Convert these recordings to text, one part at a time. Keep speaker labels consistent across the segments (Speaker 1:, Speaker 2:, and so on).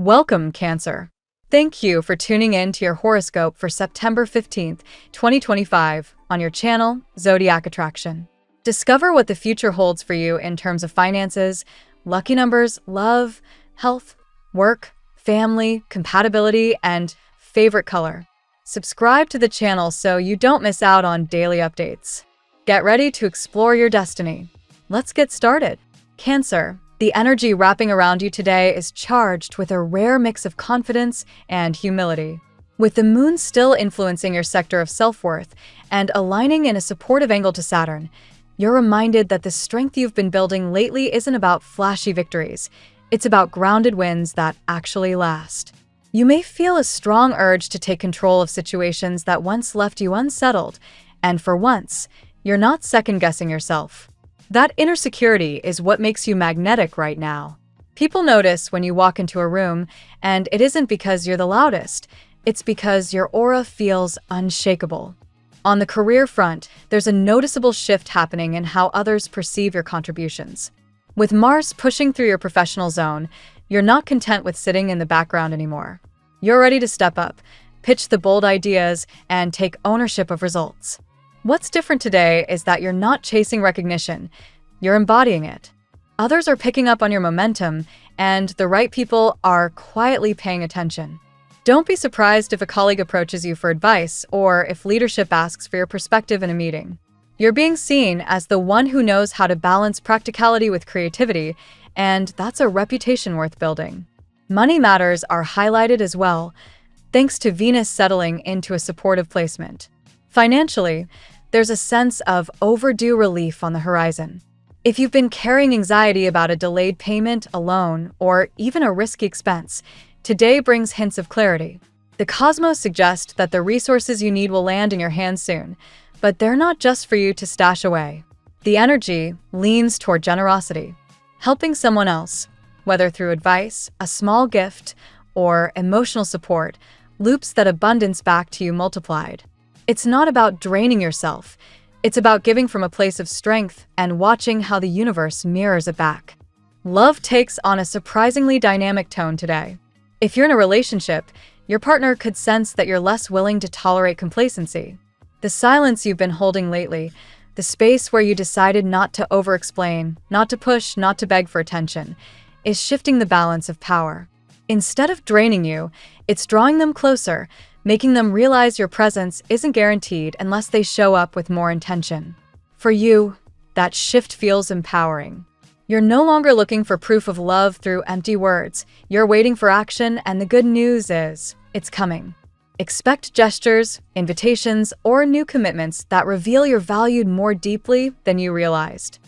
Speaker 1: Welcome, Cancer. Thank you for tuning in to your horoscope for September 15th, 2025, on your channel, Zodiac Attraction. Discover what the future holds for you in terms of finances, lucky numbers, love, health, work, family, compatibility, and favorite color. Subscribe to the channel so you don't miss out on daily updates. Get ready to explore your destiny. Let's get started. Cancer. The energy wrapping around you today is charged with a rare mix of confidence and humility. With the moon still influencing your sector of self-worth and aligning in a supportive angle to Saturn, you're reminded that the strength you've been building lately isn't about flashy victories. It's about grounded wins that actually last. You may feel a strong urge to take control of situations that once left you unsettled, and for once, you're not second-guessing yourself. That inner security is what makes you magnetic right now. People notice when you walk into a room, and it isn't because you're the loudest, it's because your aura feels unshakable. On the career front, there's a noticeable shift happening in how others perceive your contributions. With Mars pushing through your professional zone, you're not content with sitting in the background anymore. You're ready to step up, pitch the bold ideas, and take ownership of results. What's different today is that you're not chasing recognition, you're embodying it. Others are picking up on your momentum, and the right people are quietly paying attention. Don't be surprised if a colleague approaches you for advice or if leadership asks for your perspective in a meeting. You're being seen as the one who knows how to balance practicality with creativity, and that's a reputation worth building. Money matters are highlighted as well, thanks to Venus settling into a supportive placement. Financially, there's a sense of overdue relief on the horizon. If you've been carrying anxiety about a delayed payment, a loan, or even a risky expense, today brings hints of clarity. The cosmos suggest that the resources you need will land in your hands soon, but they're not just for you to stash away. The energy leans toward generosity, helping someone else, whether through advice, a small gift, or emotional support, loops that abundance back to you multiplied. It's not about draining yourself. It's about giving from a place of strength and watching how the universe mirrors it back. Love takes on a surprisingly dynamic tone today. If you're in a relationship, your partner could sense that you're less willing to tolerate complacency. The silence you've been holding lately, the space where you decided not to over-explain, not to push, not to beg for attention, is shifting the balance of power. Instead of draining you, it's drawing them closer, making them realize your presence isn't guaranteed unless they show up with more intention. For you, that shift feels empowering. You're no longer looking for proof of love through empty words. You're waiting for action, and the good news is, it's coming. Expect gestures, invitations, or new commitments that reveal you're valued more deeply than you realized.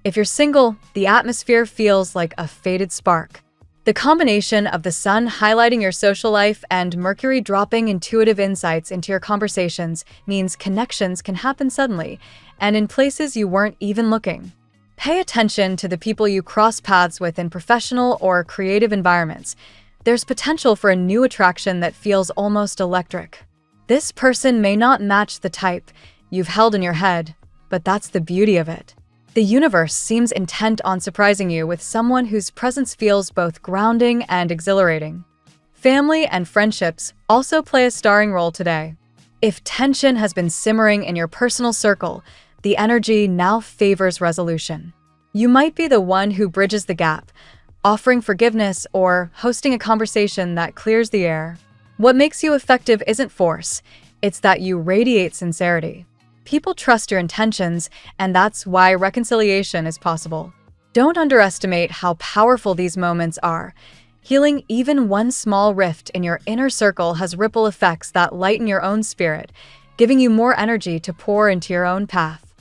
Speaker 1: If you're single, the atmosphere feels like a faded spark. The combination of the sun highlighting your social life and Mercury dropping intuitive insights into your conversations means connections can happen suddenly and in places you weren't even looking. Pay attention to the people you cross paths with in professional or creative environments. There's potential for a new attraction that feels almost electric. This person may not match the type you've held in your head, but that's the beauty of it. The universe seems intent on surprising you with someone whose presence feels both grounding and exhilarating. Family and friendships also play a starring role today. If tension has been simmering in your personal circle, the energy now favors resolution. You might be the one who bridges the gap, offering forgiveness or hosting a conversation that clears the air. What makes you effective isn't force, it's that you radiate sincerity. People trust your intentions, and that's why reconciliation is possible. Don't underestimate how powerful these moments are. Healing even one small rift in your inner circle has ripple effects that lighten your own spirit, giving you more energy to pour into your own path.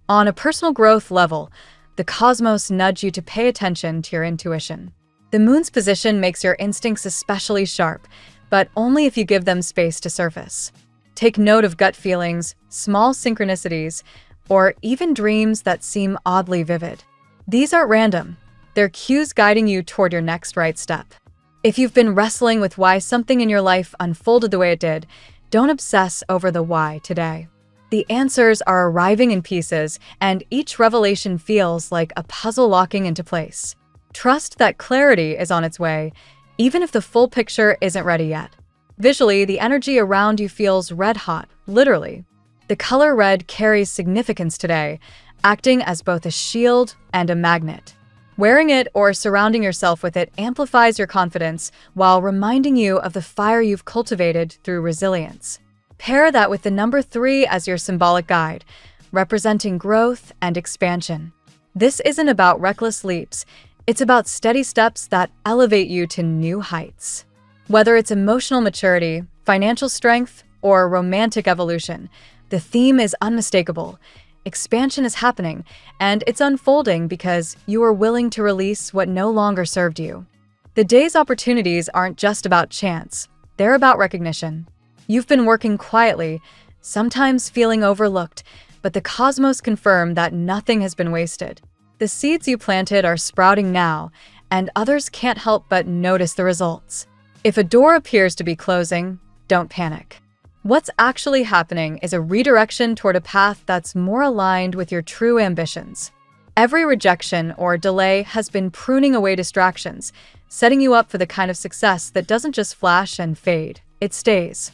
Speaker 1: On a personal growth level, the cosmos nudge you to pay attention to your intuition. The moon's position makes your instincts especially sharp, but only if you give them space to surface. Take note of gut feelings, small synchronicities, or even dreams that seem oddly vivid. These aren't random. They're cues guiding you toward your next right step. If you've been wrestling with why something in your life unfolded the way it did, don't obsess over the why today. The answers are arriving in pieces, and each revelation feels like a puzzle locking into place. Trust that clarity is on its way. even if the full picture isn't ready yet. Visually, the energy around you feels red hot, literally. The color red carries significance today, acting as both a shield and a magnet. Wearing it or surrounding yourself with it amplifies your confidence while reminding you of the fire you've cultivated through resilience. Pair that with the number 3 as your symbolic guide, representing growth and expansion. This isn't about reckless leaps, it's about steady steps that elevate you to new heights. Whether it's emotional maturity, financial strength, or romantic evolution, the theme is unmistakable. Expansion is happening, and it's unfolding because you are willing to release what no longer served you. The day's opportunities aren't just about chance, they're about recognition. You've been working quietly, sometimes feeling overlooked, but the cosmos confirm that nothing has been wasted. The seeds you planted are sprouting now, and others can't help but notice the results. If a door appears to be closing, don't panic. What's actually happening is a redirection toward a path that's more aligned with your true ambitions. Every rejection or delay has been pruning away distractions, setting you up for the kind of success that doesn't just flash and fade, it stays.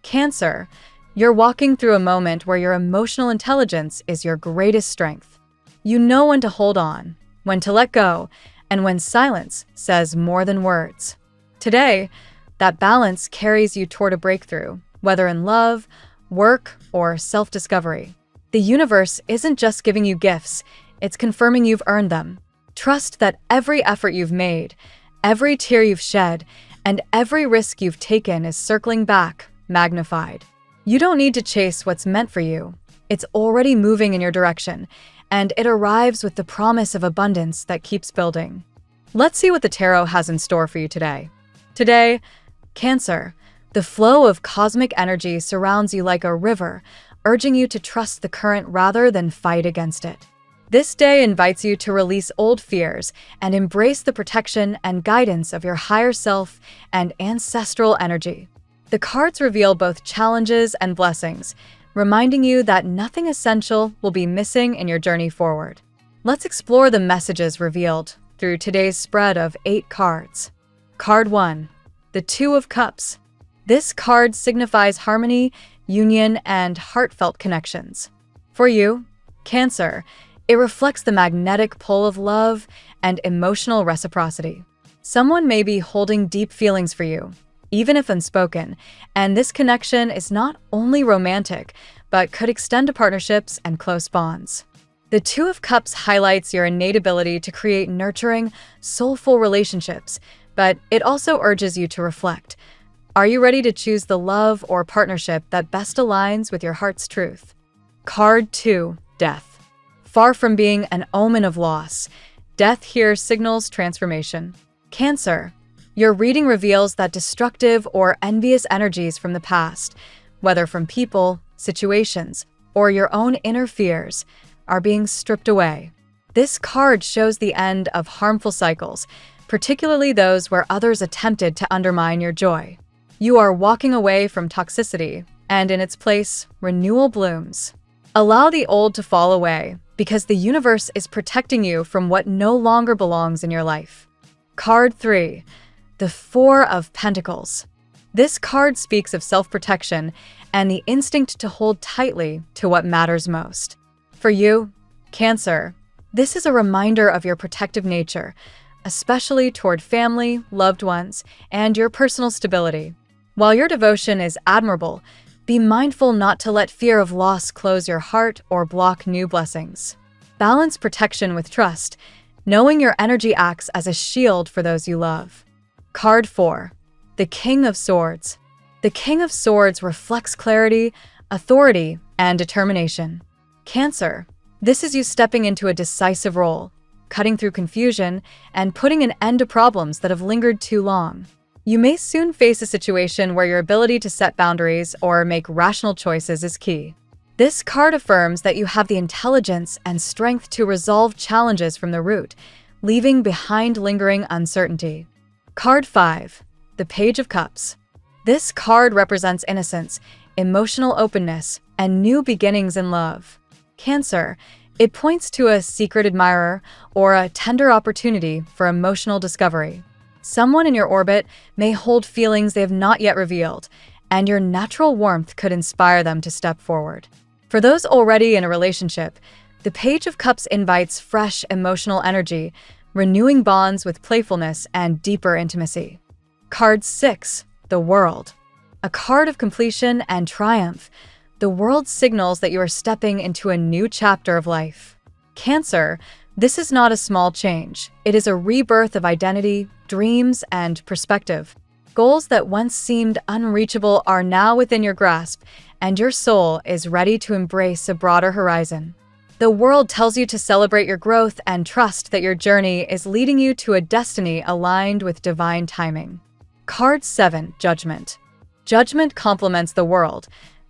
Speaker 1: Cancer, you're walking through a moment where your emotional intelligence is your greatest strength. You know when to hold on, when to let go, and when silence says more than words. Today, that balance carries you toward a breakthrough, whether in love, work, or self-discovery. The universe isn't just giving you gifts, it's confirming you've earned them. Trust that every effort you've made, every tear you've shed, and every risk you've taken is circling back, magnified. You don't need to chase what's meant for you. It's already moving in your direction, and it arrives with the promise of abundance that keeps building. Let's see what the tarot has in store for you today. Today, Cancer, the flow of cosmic energy surrounds you like a river, urging you to trust the current rather than fight against it. This day invites you to release old fears and embrace the protection and guidance of your higher self and ancestral energy. The cards reveal both challenges and blessings, reminding you that nothing essential will be missing in your journey forward. Let's explore the messages revealed through today's spread of 8 cards. Card 1, the 2 of Cups. This card signifies harmony, union, and heartfelt connections. For you, Cancer, it reflects the magnetic pull of love and emotional reciprocity. Someone may be holding deep feelings for you, even if unspoken, and this connection is not only romantic, but could extend to partnerships and close bonds. The 2 of Cups highlights your innate ability to create nurturing, soulful relationships, but it also urges you to reflect. Are you ready to choose the love or partnership that best aligns with your heart's truth? Card 2, Death. Far from being an omen of loss, death here signals transformation. Cancer, your reading reveals that destructive or envious energies from the past, whether from people, situations, or your own inner fears, are being stripped away. This card shows the end of harmful cycles, particularly those where others attempted to undermine your joy. You are walking away from toxicity, and in its place, renewal blooms. Allow the old to fall away, because the universe is protecting you from what no longer belongs in your life. Card 3, the 4 of Pentacles. This card speaks of self-protection and the instinct to hold tightly to what matters most. For you, Cancer, this is a reminder of your protective nature, especially toward family, loved ones, and your personal stability. While your devotion is admirable, be mindful not to let fear of loss close your heart or block new blessings. Balance protection with trust, knowing your energy acts as a shield for those you love. Card 4, the King of Swords. The King of Swords reflects clarity, authority, and determination. Cancer, this is you stepping into a decisive role, cutting through confusion and putting an end to problems that have lingered too long. You may soon face a situation where your ability to set boundaries or make rational choices is key. This card affirms that you have the intelligence and strength to resolve challenges from the root, leaving behind lingering uncertainty. Card 5, the Page of Cups. This card represents innocence, emotional openness, and new beginnings in love. Cancer, it points to a secret admirer or a tender opportunity for emotional discovery. Someone in your orbit may hold feelings they have not yet revealed, and your natural warmth could inspire them to step forward. For those already in a relationship, the Page of Cups invites fresh emotional energy, renewing bonds with playfulness and deeper intimacy. Card 6, the World. A card of completion and triumph, the World signals that you are stepping into a new chapter of life. Cancer, this is not a small change. It is a rebirth of identity, dreams, and perspective. Goals that once seemed unreachable are now within your grasp, and your soul is ready to embrace a broader horizon. The World tells you to celebrate your growth and trust that your journey is leading you to a destiny aligned with divine timing. Card 7, Judgment. Judgment complements the World,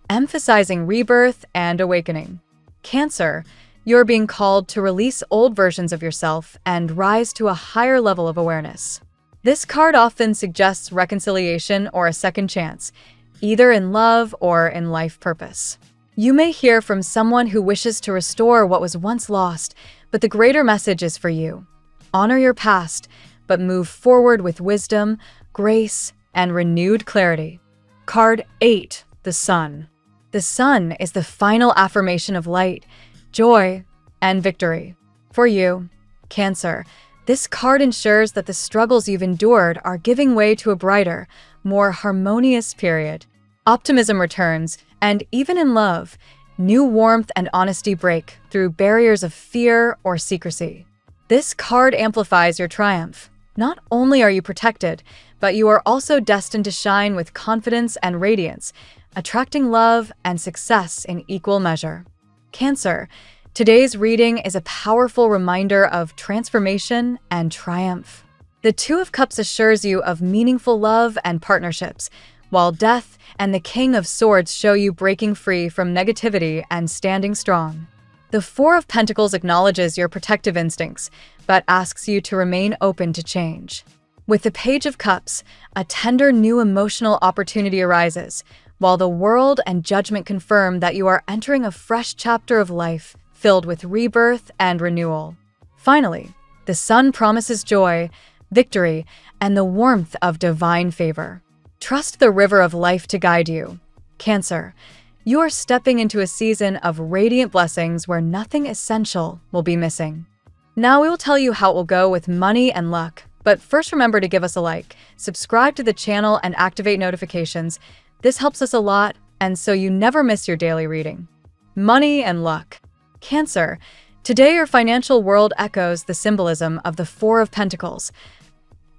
Speaker 1: emphasizing rebirth and awakening. Cancer, you're being called to release old versions of yourself and rise to a higher level of awareness. This card often suggests reconciliation or a second chance, either in love or in life purpose. You may hear from someone who wishes to restore what was once lost, but the greater message is for you. Honor your past, but move forward with wisdom, grace, and renewed clarity. Card 8, the Sun. The Sun is the final affirmation of light, joy, and victory. For you, Cancer, this card ensures that the struggles you've endured are giving way to a brighter, more harmonious period. Optimism returns, and even in love, new warmth and honesty break through barriers of fear or secrecy. This card amplifies your triumph. Not only are you protected, but you are also destined to shine with confidence and radiance, attracting love and success in equal measure. Cancer, today's reading is a powerful reminder of transformation and triumph. The Two of Cups assures you of meaningful love and partnerships, while Death and the King of Swords show you breaking free from negativity and standing strong. The Four of Pentacles acknowledges your protective instincts, but asks you to remain open to change. With the Page of Cups, a tender new emotional opportunity arises, while the World and Judgment confirm that you are entering a fresh chapter of life filled with rebirth and renewal. Finally, the Sun promises joy, victory, and the warmth of divine favor. Trust the river of life to guide you. Cancer, you are stepping into a season of radiant blessings where nothing essential will be missing. Now we will tell you how it will go with money and luck, but first remember to give us a like, subscribe to the channel, and activate notifications. This helps us a lot, and so you never miss your daily reading. Money and luck. Cancer, today your financial world echoes the symbolism of the Four of Pentacles,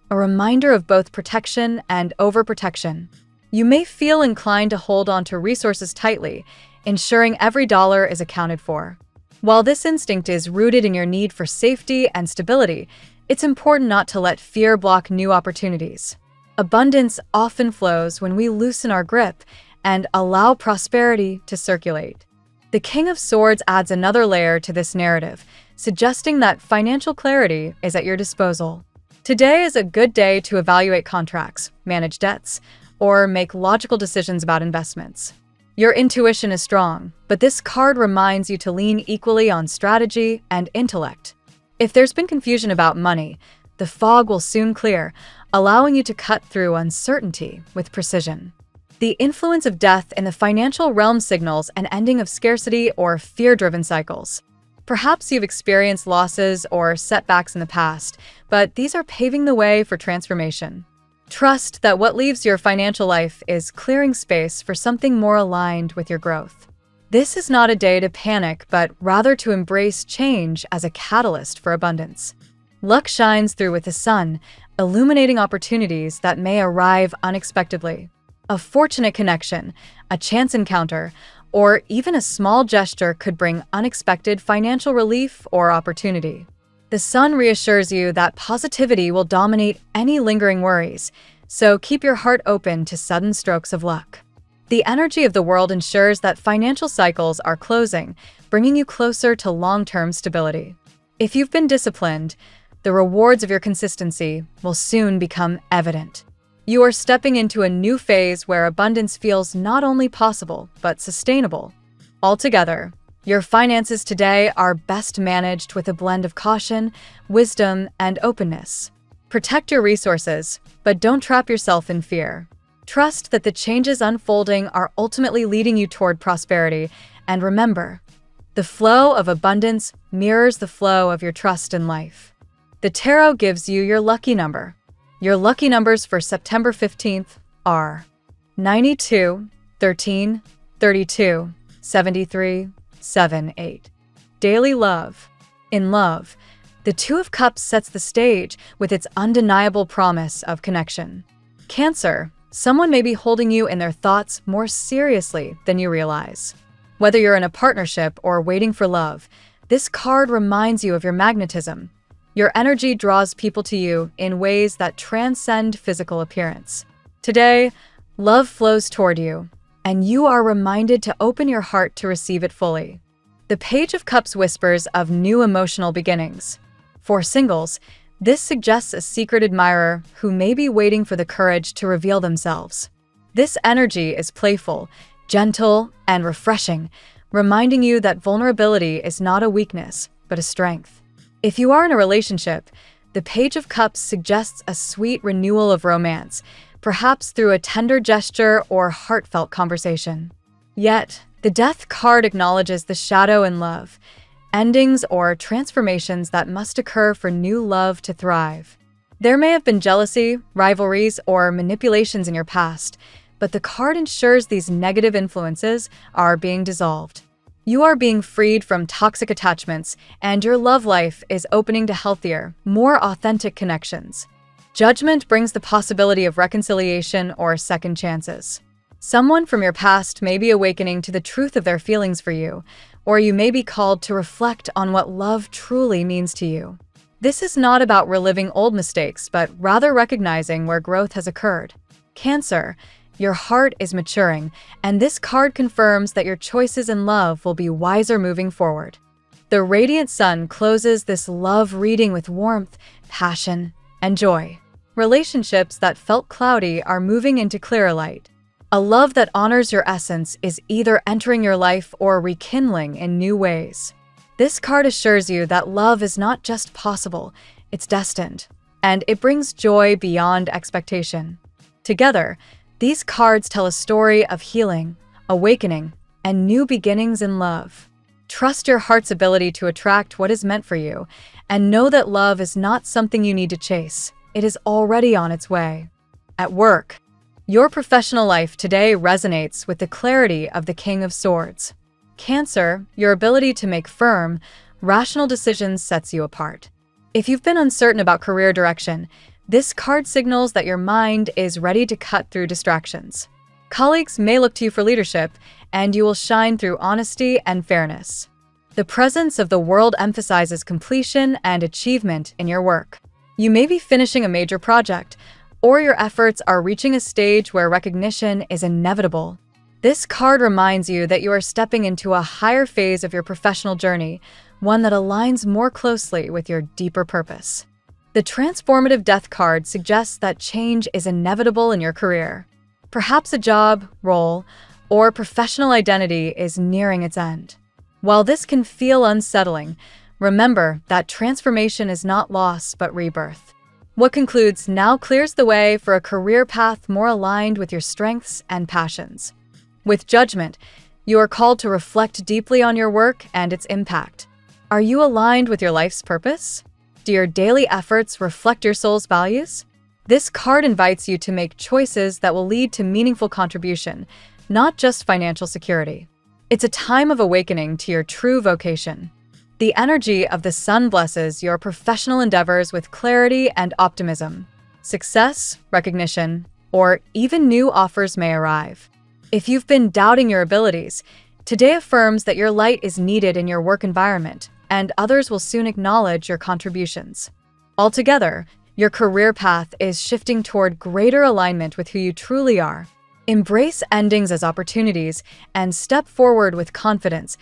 Speaker 1: a reminder of both protection and overprotection. You may feel inclined to hold on to resources tightly, ensuring every dollar is accounted for. While this instinct is rooted in your need for safety and stability, it's important not to let fear block new opportunities. Abundance often flows when we loosen our grip and allow prosperity to circulate. The King of Swords adds another layer to this narrative, suggesting that financial clarity is at your disposal. Today is a good day to evaluate contracts, manage debts, or make logical decisions about investments. Your intuition is strong, but this card reminds you to lean equally on strategy and intellect. If there's been confusion about money, the fog will soon clear, allowing you to cut through uncertainty with precision. The influence of death in the financial realm signals an ending of scarcity or fear-driven cycles. Perhaps you've experienced losses or setbacks in the past, but these are paving the way for transformation. Trust that what leaves your financial life is clearing space for something more aligned with your growth. This is not a day to panic, but rather to embrace change as a catalyst for abundance. Luck shines through with the Sun, illuminating opportunities that may arrive unexpectedly. A fortunate connection, a chance encounter, or even a small gesture could bring unexpected financial relief or opportunity. The Sun reassures you that positivity will dominate any lingering worries, so keep your heart open to sudden strokes of luck. The energy of the World ensures that financial cycles are closing, bringing you closer to long-term stability. If you've been disciplined, the rewards of your consistency will soon become evident. You are stepping into a new phase where abundance feels not only possible, but sustainable. Altogether, your finances today are best managed with a blend of caution, wisdom, and openness. Protect your resources, but don't trap yourself in fear. Trust that the changes unfolding are ultimately leading you toward prosperity, and remember, the flow of abundance mirrors the flow of your trust in life. The tarot gives you your lucky number. Your lucky numbers for September 15th are 92, 13, 32, 73, 78. Daily love. In love, the Two of Cups sets the stage with its undeniable promise of connection. Cancer, someone may be holding you in their thoughts more seriously than you realize. Whether you're in a partnership or waiting for love, this card reminds you of your magnetism. Your energy draws people to you in ways that transcend physical appearance. Today, love flows toward you, and you are reminded to open your heart to receive it fully. The Page of Cups whispers of new emotional beginnings. For singles, this suggests a secret admirer who may be waiting for the courage to reveal themselves. This energy is playful, gentle, and refreshing, reminding you that vulnerability is not a weakness, but a strength. If you are in a relationship, the Page of Cups suggests a sweet renewal of romance, perhaps through a tender gesture or heartfelt conversation. Yet, the Death card acknowledges the shadow in love, endings or transformations that must occur for new love to thrive. There may have been jealousy, rivalries, or manipulations in your past, but the card ensures these negative influences are being dissolved. You are being freed from toxic attachments, and your love life is opening to healthier, more authentic connections. Judgment brings the possibility of reconciliation or second chances. Someone from your past may be awakening to the truth of their feelings for you, or you may be called to reflect on what love truly means to you. This is not about reliving old mistakes, but rather recognizing where growth has occurred. Cancer, your heart is maturing, and this card confirms that your choices in love will be wiser moving forward. The Radiant Sun closes this love reading with warmth, passion, and joy. Relationships that felt cloudy are moving into clearer light. A love that honors your essence is either entering your life or rekindling in new ways. This card assures you that love is not just possible, it's destined, and it brings joy beyond expectation. Together, these cards tell a story of healing, awakening, and new beginnings in love. Trust your heart's ability to attract what is meant for you, and know that love is not something you need to chase. It is already on its way. At work, your professional life today resonates with the clarity of the King of Swords. Cancer, your ability to make firm, rational decisions sets you apart. If you've been uncertain about career direction, this card signals that your mind is ready to cut through distractions. Colleagues may look to you for leadership, and you will shine through honesty and fairness. The presence of the world emphasizes completion and achievement in your work. You may be finishing a major project, or your efforts are reaching a stage where recognition is inevitable. This card reminds you that you are stepping into a higher phase of your professional journey, one that aligns more closely with your deeper purpose. The Transformative Death card suggests that change is inevitable in your career. Perhaps a job, role, or professional identity is nearing its end. While this can feel unsettling, remember that transformation is not loss but rebirth. What concludes now clears the way for a career path more aligned with your strengths and passions. With Judgment, you are called to reflect deeply on your work and its impact. Are you aligned with your life's purpose? Do your daily efforts reflect your soul's values? This card invites you to make choices that will lead to meaningful contribution, not just financial security. It's a time of awakening to your true vocation. The energy of the sun blesses your professional endeavors with clarity and optimism. Success, recognition, or even new offers may arrive. If you've been doubting your abilities, today affirms that your light is needed in your work environment, and others will soon acknowledge your contributions. Altogether, your career path is shifting toward greater alignment with who you truly are. Embrace endings as opportunities and step forward with confidence,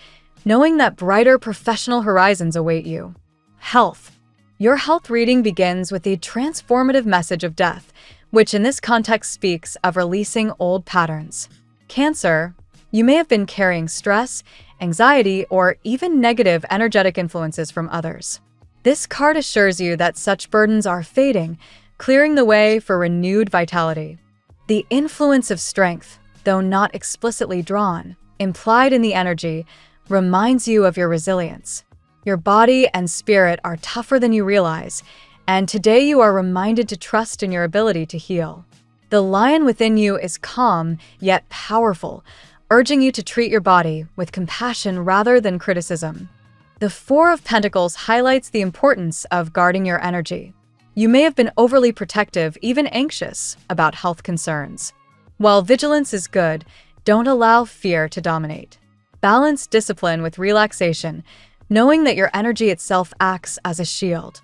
Speaker 1: knowing that brighter professional horizons await you. Health. Your health reading begins with the transformative message of death, which in this context speaks of releasing old patterns. Cancer, you may have been carrying stress, anxiety, or even negative energetic influences from others. This card assures you that such burdens are fading, clearing the way for renewed vitality. The influence of strength, though not explicitly drawn, implied in the energy, reminds you of your resilience. Your body and spirit are tougher than you realize, and today you are reminded to trust in your ability to heal. The lion within you is calm, yet powerful, urging you to treat your body with compassion rather than criticism. The Four of Pentacles highlights the importance of guarding your energy. You may have been overly protective, even anxious, about health concerns. While vigilance is good, don't allow fear to dominate. Balance discipline with relaxation, knowing that your energy itself acts as a shield.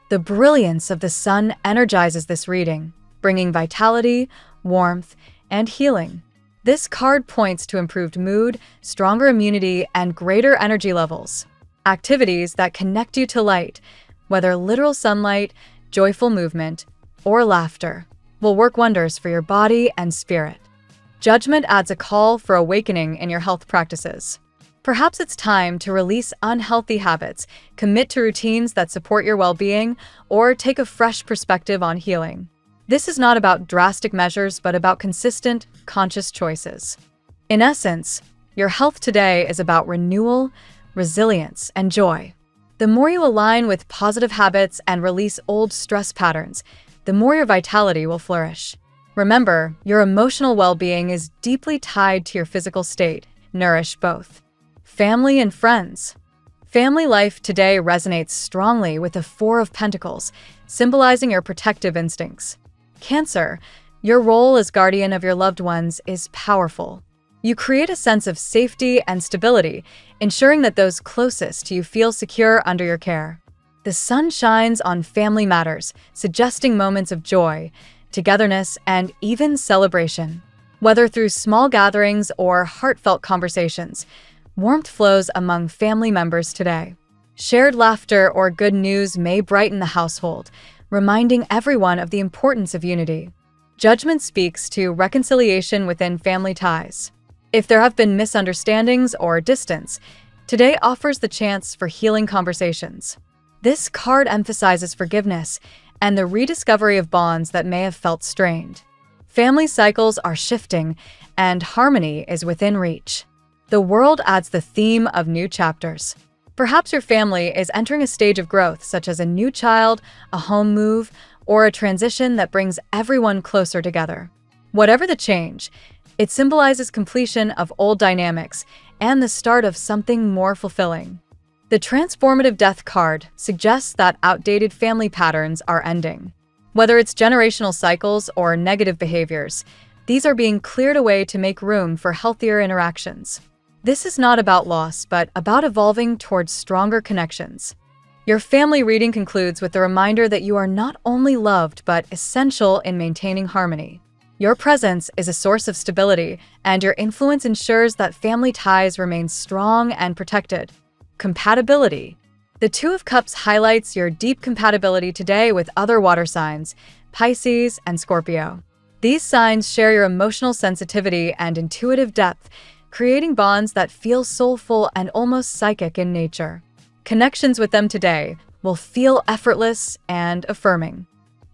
Speaker 1: The brilliance of the sun energizes this reading, bringing vitality, warmth, and healing. This card points to improved mood, stronger immunity, and greater energy levels. Activities that connect you to light, whether literal sunlight, joyful movement, or laughter, will work wonders for your body and spirit. Judgment adds a call for awakening in your health practices. Perhaps it's time to release unhealthy habits, commit to routines that support your well-being, or take a fresh perspective on healing. This is not about drastic measures, but about consistent, conscious choices. In essence, your health today is about renewal, resilience, and joy. The more you align with positive habits and release old stress patterns, the more your vitality will flourish. Remember, your emotional well-being is deeply tied to your physical state. Nourish both. Family and friends. Family life today resonates strongly with the Four of Pentacles, symbolizing your protective instincts. Cancer, your role as guardian of your loved ones is powerful. You create a sense of safety and stability, ensuring that those closest to you feel secure under your care. The sun shines on family matters, suggesting moments of joy, togetherness, and even celebration. Whether through small gatherings or heartfelt conversations, warmth flows among family members today. Shared laughter or good news may brighten the household, reminding everyone of the importance of unity. Judgment speaks to reconciliation within family ties. If there have been misunderstandings or distance, today offers the chance for healing conversations. This card emphasizes forgiveness and the rediscovery of bonds that may have felt strained. Family cycles are shifting, and harmony is within reach. The world adds the theme of new chapters. Perhaps your family is entering a stage of growth, such as a new child, a home move, or a transition that brings everyone closer together. Whatever the change, it symbolizes completion of old dynamics and the start of something more fulfilling. The Transformative Death card suggests that outdated family patterns are ending. Whether it's generational cycles or negative behaviors, these are being cleared away to make room for healthier interactions. This is not about loss, but about evolving towards stronger connections. Your family reading concludes with the reminder that you are not only loved, but essential in maintaining harmony. Your presence is a source of stability, and your influence ensures that family ties remain strong and protected. Compatibility. The Two of Cups highlights your deep compatibility today with other water signs, Pisces and Scorpio. These signs share your emotional sensitivity and intuitive depth, creating bonds that feel soulful and almost psychic in nature. Connections with them today will feel effortless and affirming.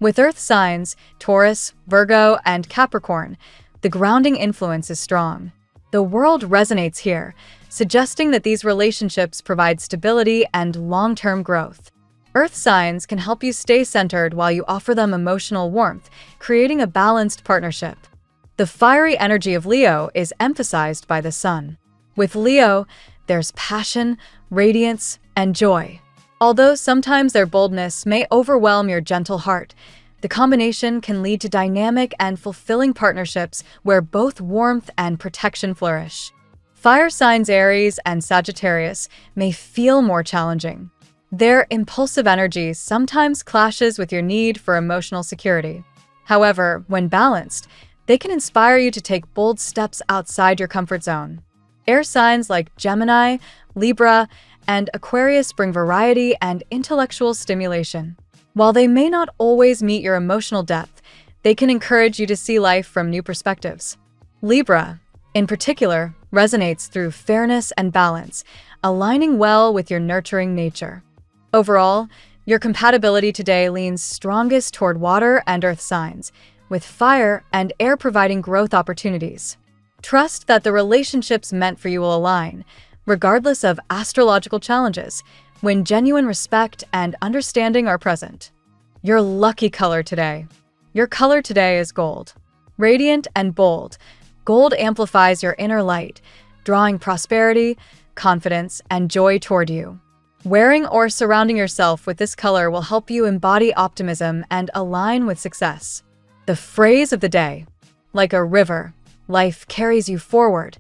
Speaker 1: With earth signs, Taurus, Virgo, and Capricorn, the grounding influence is strong. The world resonates here, suggesting that these relationships provide stability and long-term growth. Earth signs can help you stay centered while you offer them emotional warmth, creating a balanced partnership. The fiery energy of Leo is emphasized by the sun. With Leo, there's passion, radiance, and joy. Although sometimes their boldness may overwhelm your gentle heart, the combination can lead to dynamic and fulfilling partnerships where both warmth and protection flourish. Fire signs Aries and Sagittarius may feel more challenging. Their impulsive energy sometimes clashes with your need for emotional security. However, when balanced, they can inspire you to take bold steps outside your comfort zone. Air signs like Gemini, Libra, and Aquarius bring variety and intellectual stimulation. While they may not always meet your emotional depth, they can encourage you to see life from new perspectives. Libra, in particular, resonates through fairness and balance, aligning well with your nurturing nature. Overall, Your compatibility today leans strongest toward water and earth signs, with fire and air providing growth opportunities. Trust that the relationships meant for you will align, regardless of astrological challenges, when genuine respect and understanding are present. Your lucky color today. Your color today is gold. Radiant and bold, gold amplifies your inner light, drawing prosperity, confidence, and joy toward you. Wearing or surrounding yourself with this color will help you embody optimism and align with success. The phrase of the day: like a river, life carries you forward.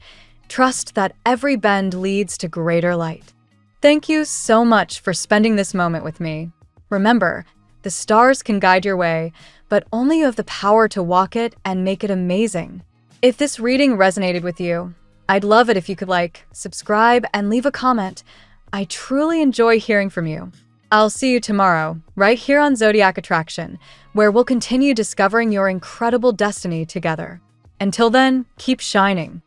Speaker 1: Trust that every bend leads to greater light. Thank you so much for spending this moment with me. Remember, the stars can guide your way, but only you have the power to walk it and make it amazing. If this reading resonated with you, I'd love it if you could subscribe, and leave a comment. I truly enjoy hearing from you. I'll see you tomorrow, right here on Zodiac Attraction, where we'll continue discovering your incredible destiny together. Until then, keep shining.